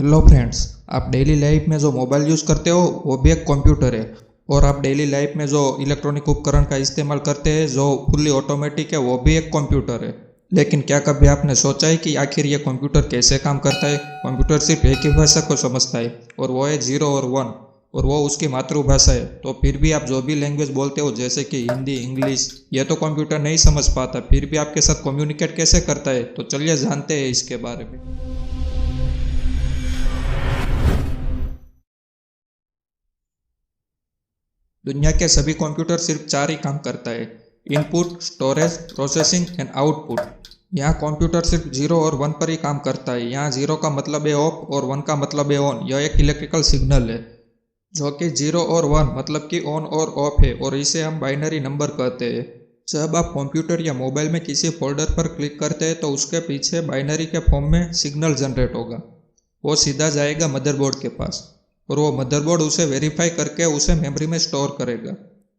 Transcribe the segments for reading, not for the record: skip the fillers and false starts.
Hello friends, आप daily life में जो मोबाइल यूज़ करते हो वो भी एक कंप्यूटर है। और आप डेली लाइफ में जो इलेक्ट्रॉनिक उपकरण का इस्तेमाल करते हैं जो फुल्ली ऑटोमेटिक है वो भी एक कंप्यूटर है। लेकिन क्या कभी आपने सोचा है कि आखिर ये कंप्यूटर कैसे काम करता है? कंप्यूटर सिर्फ एक ही भाषा को समझता है और वो है 0 और 1, और वो उसकी मातृभाषा है। तो फिर भी आप जो भी लैंग्वेज बोलते हो जैसे कि हिंदी, इंग्लिश, ये तो कंप्यूटर नहीं समझ पाता, फिर भी आपके साथ कम्युनिकेट कैसे करता है? तो चलिए जानते हैं इसके बारे में। दुनिया के सभी कंप्यूटर सिर्फ चार ही काम करता है: input, storage, processing and output. यहाँ कंप्यूटर सिर्फ 0 और 1 पर ही काम करता है। यहाँ 0 का मतलब है ऑफ और 1 का मतलब है ऑन। यह एक इलेक्ट्रिकल सिग्नल है जो कि 0 और 1 मतलब कि ऑन और ऑफ है, और इसे हम बाइनरी नंबर कहते हैं। जब आप कंप्यूटर या मोबाइल में किसी फोल्डर पर क्लिक करते हैं तो उसके पीछे बाइनरी के फॉर्म में सिग्नल जनरेट होगा। वो सीधा जाएगा मदरबोर्ड के पास और वो मदरबोर्ड उसे वेरीफाई करके उसे मेमोरी में स्टोर करेगा।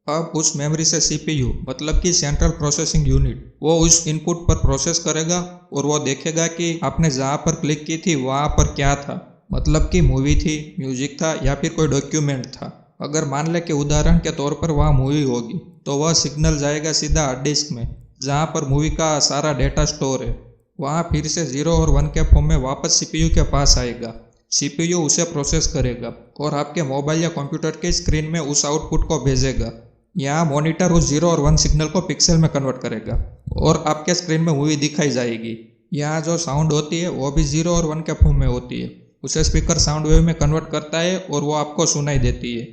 अब उस मेमोरी से सीपीयू मतलब कि सेंट्रल प्रोसेसिंग यूनिट वो उस इनपुट पर प्रोसेस करेगा और वो देखेगा कि आपने जहाँ पर क्लिक की थी वहाँ पर क्या था, मतलब कि मूवी थी, म्यूजिक था या फिर कोई डॉक्यूमेंट था। अगर मान ले कि उदाहरण के तौर पर वहाँ मूवी होगी तो वह सिग्नल जाएगा सीधा हार्ड डिस्क में जहाँ पर मूवी का सारा डेटा स्टोर है। वहाँ फिर से 0 और 1 के फॉर्म में वापस सीपीयू के पास आएगा। सीपीयू उसे प्रोसेस करेगा और आपके मोबाइल या कंप्यूटर के स्क्रीन में उस आउटपुट को भेजेगा। यहाँ मॉनिटर उस 0 और 1 सिग्नल को पिक्सल में कन्वर्ट करेगा और आपके स्क्रीन में मूवी दिखाई जाएगी। यहाँ जो साउंड होती है वो भी 0 और 1 के फॉर्म में होती है। उसे स्पीकर साउंड वेव में कन्वर्ट करता है और वो आपको सुनाई देती है।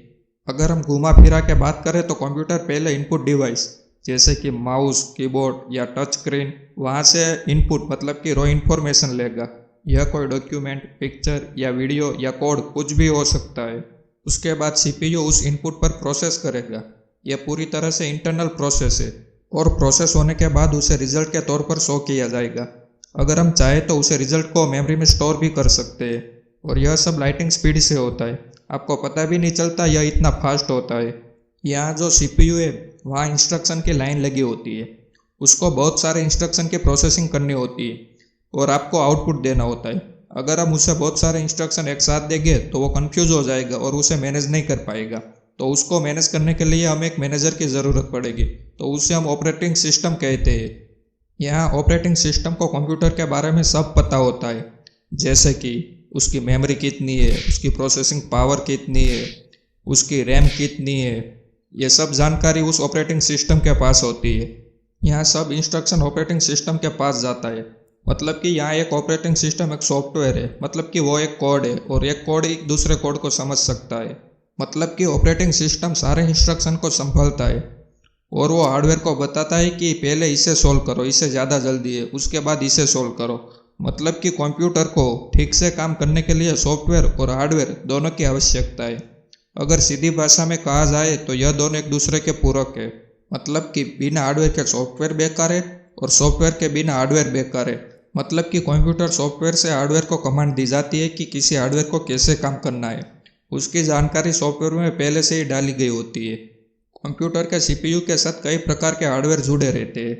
अगर हम घुमा फिरा के बात करें तो कंप्यूटर पहले इनपुट डिवाइस जैसे कि माउस, कीबोर्ड या टच स्क्रीन, वहाँ से इनपुट मतलब कि रॉ इन्फॉर्मेशन लेगा। यह कोई डॉक्यूमेंट, पिक्चर या वीडियो या कोड कुछ भी हो सकता है। उसके बाद सीपीयू उस इनपुट पर प्रोसेस करेगा। यह पूरी तरह से इंटरनल प्रोसेस है और प्रोसेस होने के बाद उसे रिजल्ट के तौर पर शो किया जाएगा। अगर हम चाहें तो उसे रिजल्ट को मेमोरी में स्टोर भी कर सकते हैं, और यह सब लाइटिंग स्पीड से होता है। आपको पता भी नहीं चलता यह इतना फास्ट होता है। यहाँ जो सीपीयू है वहाँ इंस्ट्रक्शन की लाइन लगी होती है। उसको बहुत सारे इंस्ट्रक्शन की प्रोसेसिंग करनी होती है और आपको आउटपुट देना होता है। अगर हम उसे बहुत सारे इंस्ट्रक्शन एक साथ देंगे तो वो कंफ्यूज हो जाएगा और उसे मैनेज नहीं कर पाएगा। तो उसको मैनेज करने के लिए हमें एक मैनेजर की ज़रूरत पड़ेगी, तो उसे हम ऑपरेटिंग सिस्टम कहते हैं। यहाँ ऑपरेटिंग सिस्टम को कंप्यूटर के बारे में सब पता होता है, जैसे कि उसकी मेमोरी कितनी है, उसकी प्रोसेसिंग पावर कितनी है, उसकी रैम कितनी है। ये सब जानकारी उस ऑपरेटिंग सिस्टम के पास होती है। यहाँ सब इंस्ट्रक्शन ऑपरेटिंग सिस्टम के पास जाता है। मतलब कि यहाँ एक ऑपरेटिंग सिस्टम एक सॉफ्टवेयर है, मतलब कि वो एक कोड है और एक कोड एक दूसरे कोड को समझ सकता है। मतलब कि ऑपरेटिंग सिस्टम सारे इंस्ट्रक्शन को संभालता है और वो हार्डवेयर को बताता है कि पहले इसे सोल्व करो, इसे ज़्यादा जल्दी है, उसके बाद इसे सोल्व करो। मतलब कि कंप्यूटर को ठीक से काम करने के लिए सॉफ्टवेयर और हार्डवेयर दोनों की आवश्यकता है। अगर सीधी भाषा में कहा जाए तो यह दोनों एक दूसरे के पूरक है। मतलब कि बिना हार्डवेयर के सॉफ्टवेयर बेकार है और सॉफ्टवेयर के बिना हार्डवेयर बेकार है। मतलब कि कंप्यूटर सॉफ्टवेयर से हार्डवेयर को कमांड दी जाती है कि किसी हार्डवेयर को कैसे काम करना है। उसकी जानकारी सॉफ्टवेयर में पहले से ही डाली गई होती है। कंप्यूटर के सीपीयू के साथ कई प्रकार के हार्डवेयर जुड़े रहते हैं।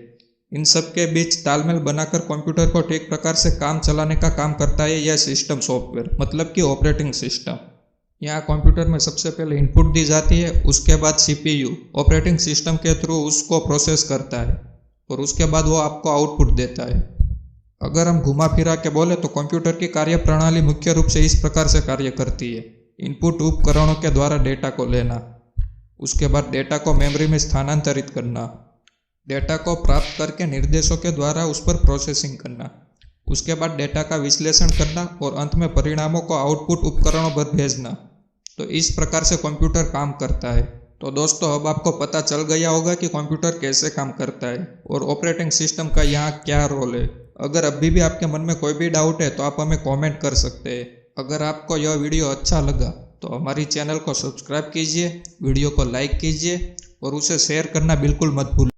इन सब के बीच तालमेल बनाकर कंप्यूटर को ठीक प्रकार से काम चलाने का काम करता है यह सिस्टम सॉफ्टवेयर, मतलब कि ऑपरेटिंग सिस्टम। यहाँ कंप्यूटर में सबसे पहले इनपुट दी जाती है, उसके बाद सीपीयू ऑपरेटिंग सिस्टम के थ्रू उसको प्रोसेस करता है और उसके बाद वो आपको आउटपुट देता है। अगर हम घुमा फिरा के बोले तो कंप्यूटर की कार्य प्रणाली मुख्य रूप से इस प्रकार से कार्य करती है: इनपुट उपकरणों के द्वारा डेटा को लेना, उसके बाद डेटा को मेमोरी में स्थानांतरित करना, डेटा को प्राप्त करके निर्देशों के द्वारा उस पर प्रोसेसिंग करना, उसके बाद डेटा का विश्लेषण करना और अंत में परिणामों को आउटपुट उपकरणों पर भेजना। तो इस प्रकार से कंप्यूटर काम करता है। तो दोस्तों, अब आपको पता चल गया होगा कि कंप्यूटर कैसे काम करता है और ऑपरेटिंग सिस्टम का यहाँ क्या रोल है। अगर अभी भी आपके मन में कोई भी डाउट है तो आप हमें कमेंट कर सकते हैं। अगर आपको यह वीडियो अच्छा लगा तो हमारी चैनल को सब्सक्राइब कीजिए, वीडियो को लाइक कीजिए और उसे शेयर करना बिल्कुल मत भूलिए।